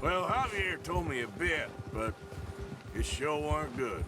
Well, Javier told me a bit, but it sure weren't good.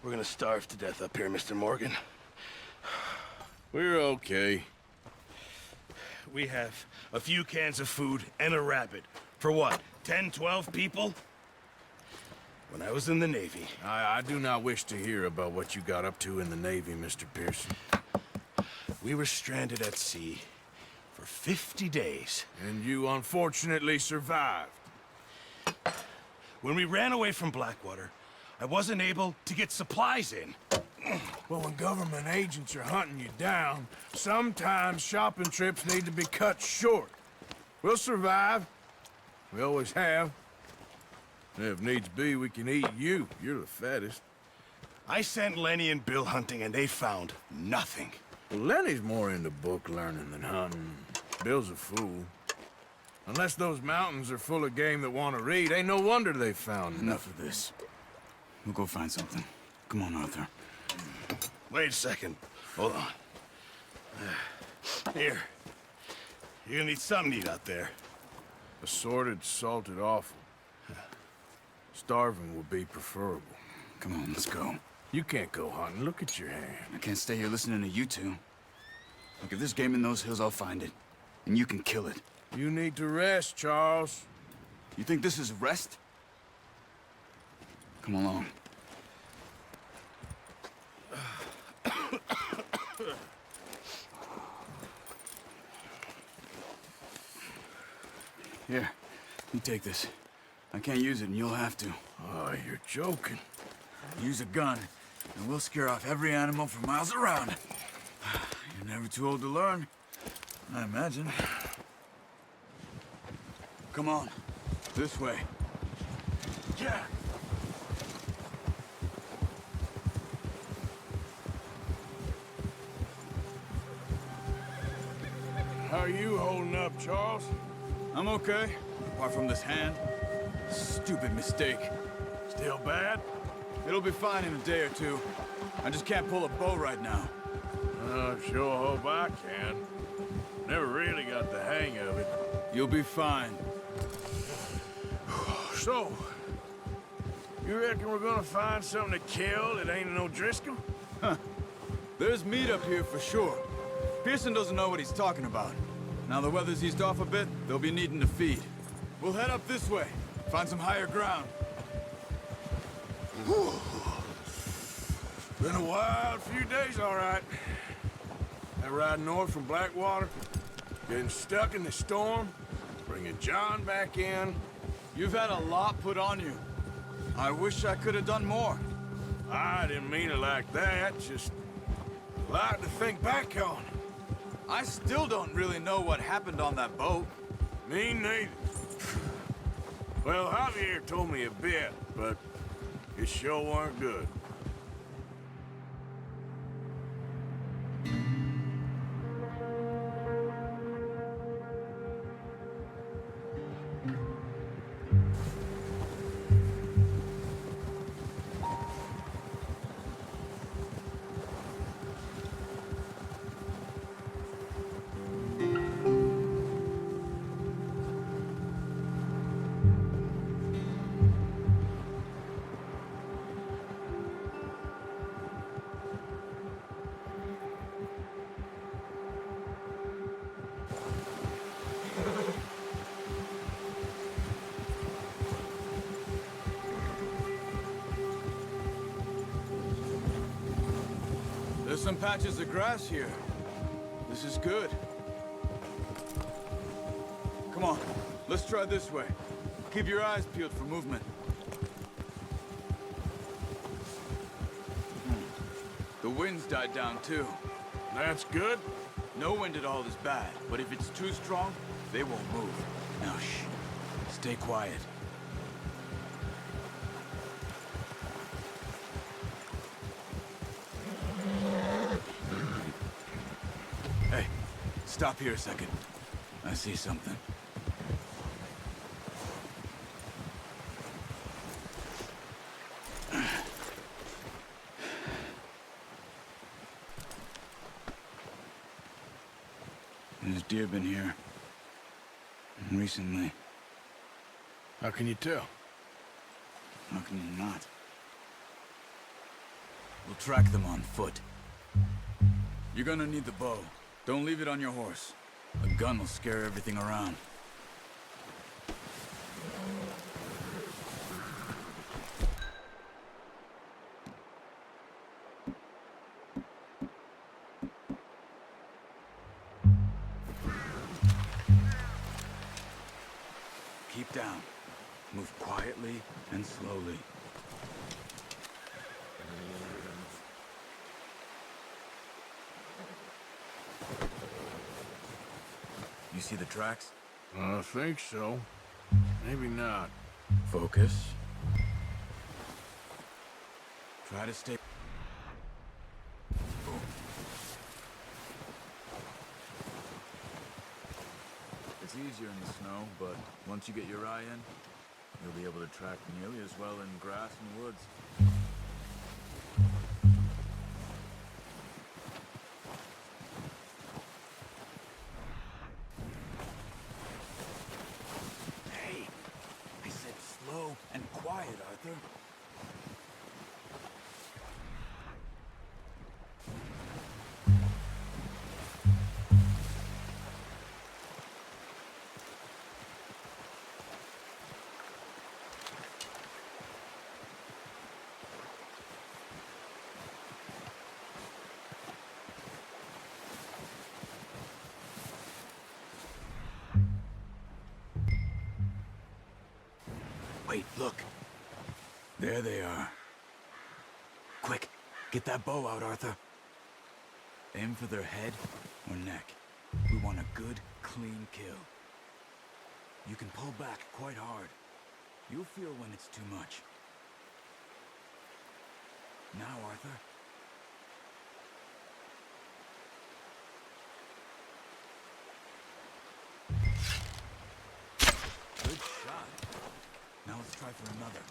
We're gonna starve to death up here, Mr. Morgan. We're okay. We have a few cans of food and a rabbit. For what, 10, 12 people? When I was in the Navy... I do not wish to hear about what you got up to in the Navy, Mr. Pearson. We were stranded at sea for 50 days. And you unfortunately survived. When we ran away from Blackwater, I wasn't able to get supplies in. Well, when government agents are hunting you down, sometimes shopping trips need to be cut short. We'll survive. We always have. And if needs be, we can eat you. You're the fattest. I sent Lenny and Bill hunting, and they found nothing. Well, Lenny's more into book learning than hunting. Bill's a fool. Unless those mountains are full of game that want to read, ain't no wonder they found Enough of this. We'll go find something. Come on, Arthur. Wait a second. Hold on. Here. You're gonna need something to eat out there. Assorted, salted offal. Starving would be preferable. Come on, let's go. You can't go hunting. Look at your hand. I can't stay here listening to you two. Look, if there's game in those hills, I'll find it. And you can kill it. You need to rest, Charles. You think this is rest? Come along. Here, you take this. I can't use it, and you'll have to. Oh, you're joking. Use a gun, and we'll scare off every animal for miles around. You're never too old to learn, I imagine. Come on, this way. Yeah. How are you holding up, Charles? I'm okay, apart from this hand. Stupid mistake. Still bad? It'll be fine in a day or two. I just can't pull a bow right now. I sure hope I can. Never really got the hang of it. You'll be fine. So, you reckon we're gonna find something to kill that ain't no Driscoll? There's meat up here for sure. Pearson doesn't know what he's talking about. Now the weather's eased off a bit, they'll be needing to feed. We'll head up this way, find some higher ground. Been a wild few days, all right. That ride north from Blackwater, getting stuck in the storm, bringing John back in. You've had a lot put on you. I wish I could have done more. I didn't mean it like that, just a lot to think back on. I still don't really know what happened on that boat. Me neither. Well, Javier told me a bit, but it sure weren't good. There's some patches of grass here. This is good. Come on, let's try this way. Keep your eyes peeled for movement. The wind's died down too. That's good. No wind at all is bad, but if it's too strong, they won't move. Now shh. Stay quiet. Hey, stop here a second. I see something. There's deer been here. Recently. How can you tell? How can you not? We'll track them on foot. You're gonna need the bow. Don't leave it on your horse. A gun will scare everything around. Keep down. Move quietly and slowly. You see the tracks? I think so. Maybe not. Focus. Try to stay... Boom. It's easier in the snow, but once you get your eye in, you'll be able to track nearly as well in grass and woods. Hey, I said slow and quiet, Arthur. Wait, look. There they are. Quick, get that bow out, Arthur. Aim for their head or neck. We want a good, clean kill. You can pull back quite hard. You'll feel when it's too much. Now, Arthur. Good shot. Now let's try for another.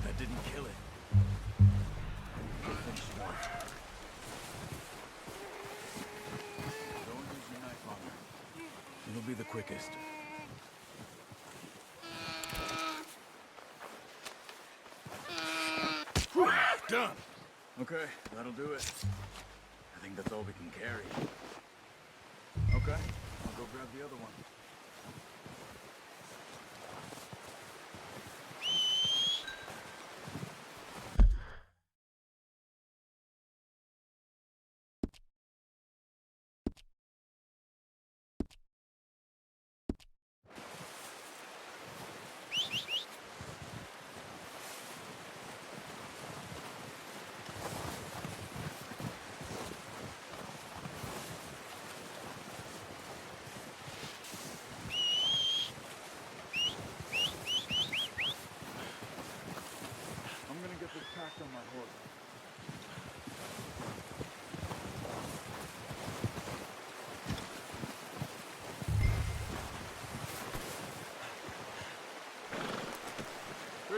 That didn't kill it. We'll finish it off. Don't use your knife on her. It'll be the quickest. Done. Okay, that'll do it. I think that's all we can carry. Okay, I'll go grab the other one.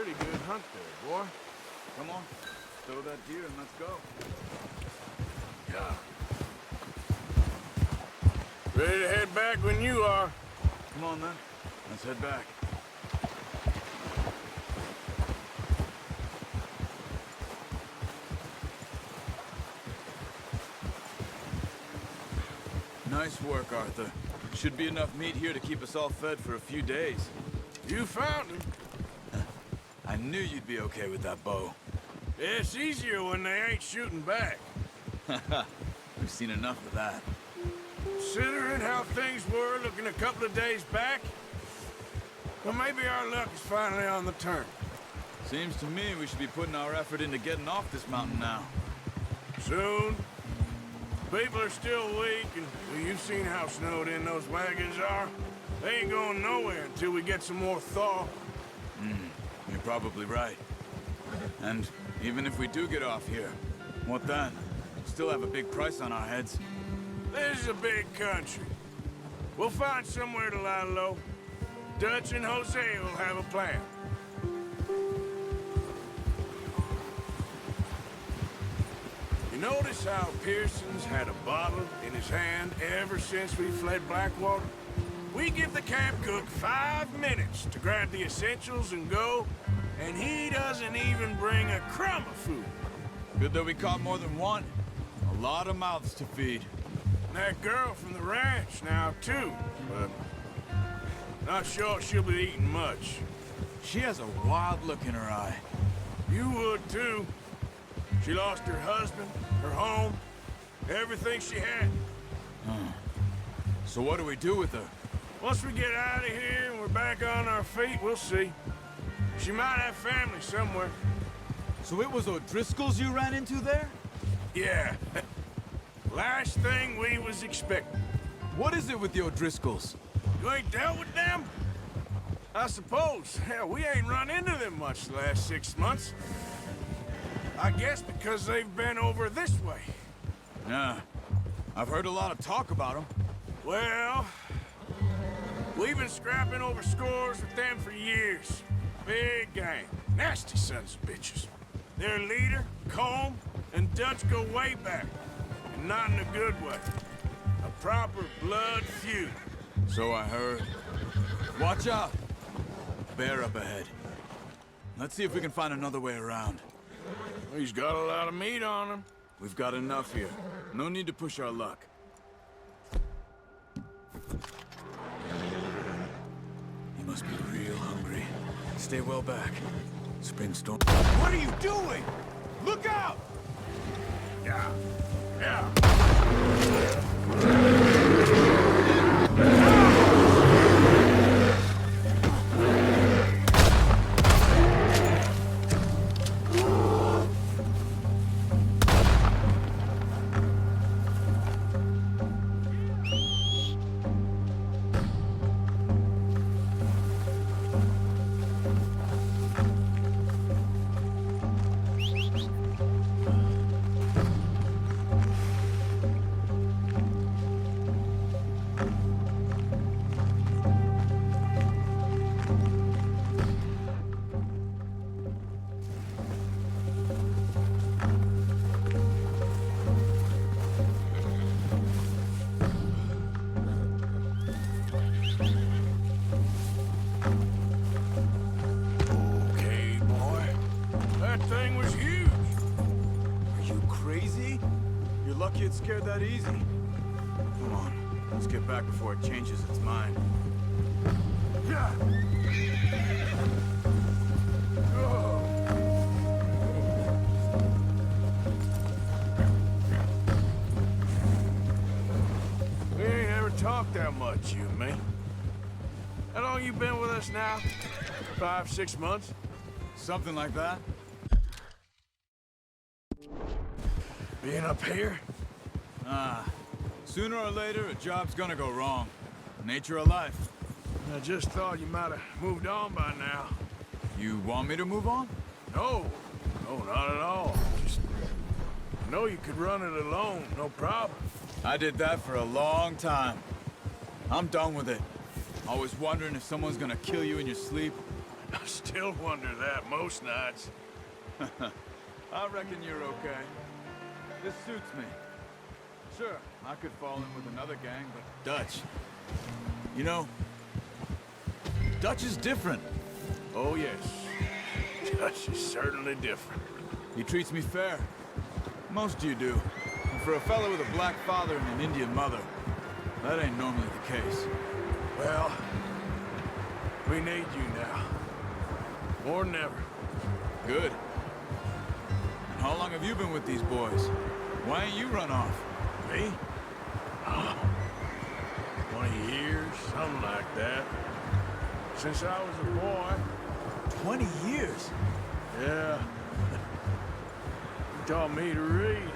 pretty good hunt there, boy. Come on, throw that deer and let's go. Yeah. Ready to head back when you are. Come on then, let's head back. Nice work, Arthur. Should be enough meat here to keep us all fed for a few days. You found him. I knew you'd be okay with that bow. It's easier when they ain't shooting back. We've seen enough of that. Considering how things were looking a couple of days back, well, maybe our luck is finally on the turn. Seems to me we should be putting our effort into getting off this mountain now. Soon. People are still weak, and well, you've seen how snowed in those wagons are. They ain't going nowhere until we get some more thaw. You're probably right. And even if we do get off here, what then? Still have a big price on our heads. This is a big country. We'll find somewhere to lie low. Dutch and Jose will have a plan. You notice how Pearson's had a bottle in his hand ever since we fled Blackwater? We give the camp cook 5 minutes to grab the essentials and go, and he doesn't even bring a crumb of food. Good that we caught more than one. A lot of mouths to feed. And that girl from the ranch now, too, but not sure she'll be eating much. She has a wild look in her eye. You would, too. She lost her husband, her home, everything she had. So what do we do with her? Once we get out of here and we're back on our feet, we'll see. She might have family somewhere. So it was O'Driscoll's you ran into there? Yeah. Last thing we was expecting. What is it with the O'Driscolls? You ain't dealt with them? I suppose. Hell, we ain't run into them much the last 6 months. I guess because they've been over this way. Yeah. I've heard a lot of talk about them. Well, we've been scrapping over scores with them for years. Big gang. Nasty sons of bitches. Their leader, Combe, and Dutch go way back. And not in a good way. A proper blood feud. So I heard. Watch out! Bear up ahead. Let's see if we can find another way around. He's got a lot of meat on him. We've got enough here. No need to push our luck. He must be real hungry. Stay well back. Springstorm. What are you doing? Look out! Yeah. Yeah. Lucky it scared that easy. Come on, let's get back before it changes its mind. We ain't ever talked that much, you and me. How long you been with us now? 5, 6 months? Something like that. Being up here? Sooner or later, a job's gonna go wrong. Nature of life. I just thought you might have moved on by now. You want me to move on? No. No, not at all. Just know you could run it alone, no problem. I did that for a long time. I'm done with it. Always wondering if someone's gonna kill you in your sleep. I still wonder that most nights. I reckon you're okay. This suits me. Sure, I could fall in with another gang, but Dutch. You know, Dutch is different. Oh, yes. Dutch is certainly different. He treats me fair. Most of you do. And for a fellow with a black father and an Indian mother, that ain't normally the case. Well, we need you now. More than ever. Good. And how long have you been with these boys? Why ain't you run off? Me? 20 years, something like that. Since I was a boy. 20 years? Yeah. He taught me to read.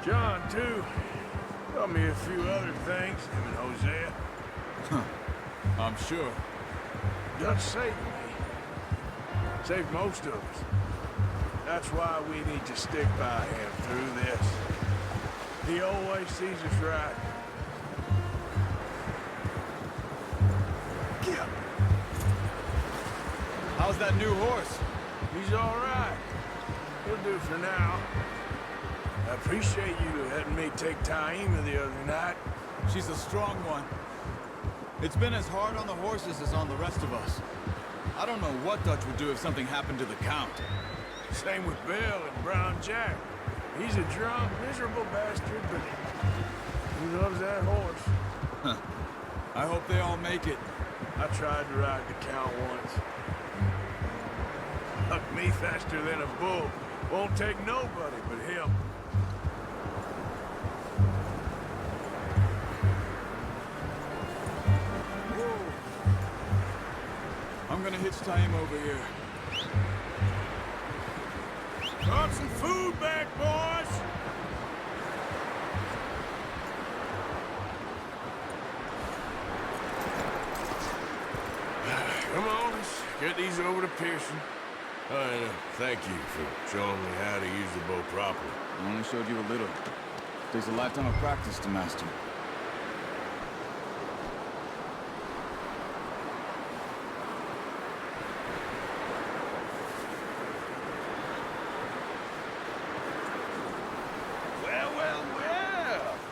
John, too. Taught me a few other things, him and Hosea. I'm sure. Dutch saved me. Saved most of us. That's why we need to stick by him through this. He always sees us right. How's that new horse? He's all right. He'll do for now. I appreciate you letting me take Taima the other night. She's a strong one. It's been as hard on the horses as on the rest of us. I don't know what Dutch would do if something happened to the Count. Same with Bill and Brown Jack. He's a drunk, miserable bastard, but he loves that horse. Huh. I hope they all make it. I tried to ride the Count once. Hucked me faster than a bull. Won't take nobody but him. I'm gonna hitch Taima over here. Brought some food back, boys! Come on, let's get these over to Pearson. Thank you for showing me how to use the bow properly. I only showed you a little. Takes a lifetime of practice to master.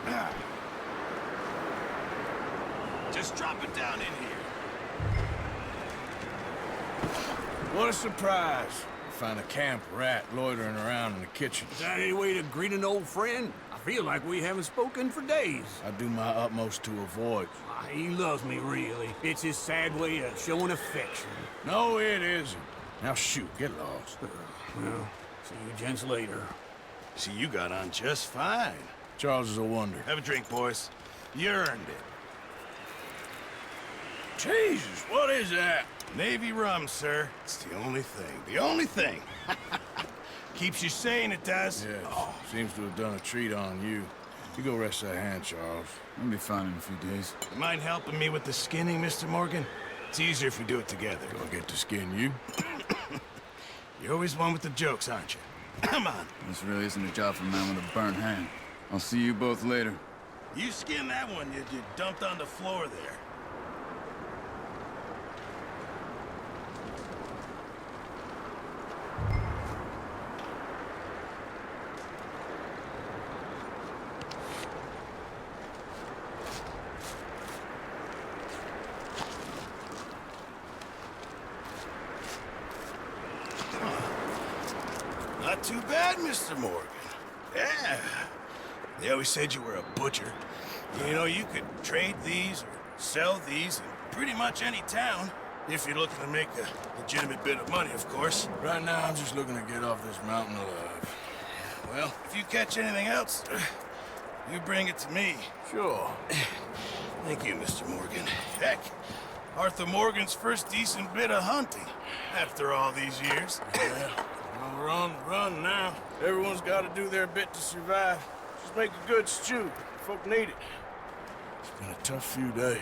Well. Just drop it down in here. What a surprise. Find a camp rat loitering around in the kitchen. Is that any way to greet an old friend? I feel like we haven't spoken for days. I do my utmost to avoid. He loves me, really. It's his sad way of showing affection. No, it isn't. Now shoot, get lost. Well, see you gents later. See, you got on just fine. Charles is a wonder. Have a drink, boys. You earned it. Jesus, what is that? Navy rum, sir. It's the only thing. The only thing. Keeps you sane, it does. Yes, seems to have done a treat on you. You go rest that hand, Charles. I'll be fine in a few days. You mind helping me with the skinning, Mr. Morgan? It's easier if we do it together. Do I get to skin you? You're always one with the jokes, aren't you? Come on. This really isn't a job for a man with a burnt hand. I'll see you both later. You skin that one you dumped on the floor there. Not too bad, Mr. Morgan. Yeah. They always said you were a butcher. You know, you could trade these or sell these in pretty much any town. If you're looking to make a legitimate bit of money, of course. Right now, I'm just looking to get off this mountain alive. Well, if you catch anything else, you bring it to me. Sure. Thank you, Mr. Morgan. Heck, Arthur Morgan's first decent bit of hunting after all these years. Yeah. Well, we're on the run now. Everyone's got to do their bit to survive. Just make a good stew. Folk need it. It's been a tough few days.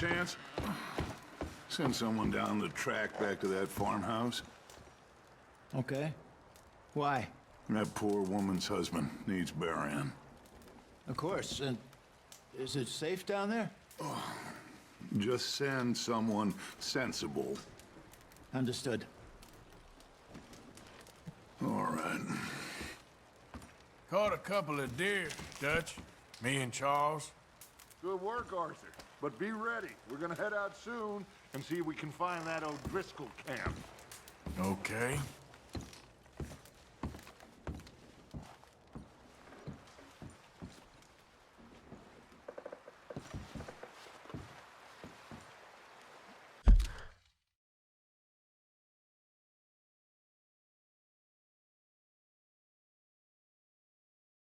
chance, send someone down the track back to that farmhouse. Okay. Why? That poor woman's husband needs burying. Of course. And is it safe down there? Just send someone sensible. Understood. All right. Caught a couple of deer, Dutch. Me and Charles. Good work, Arthur. But be ready. We're gonna head out soon and see if we can find that O'Driscoll camp. Okay.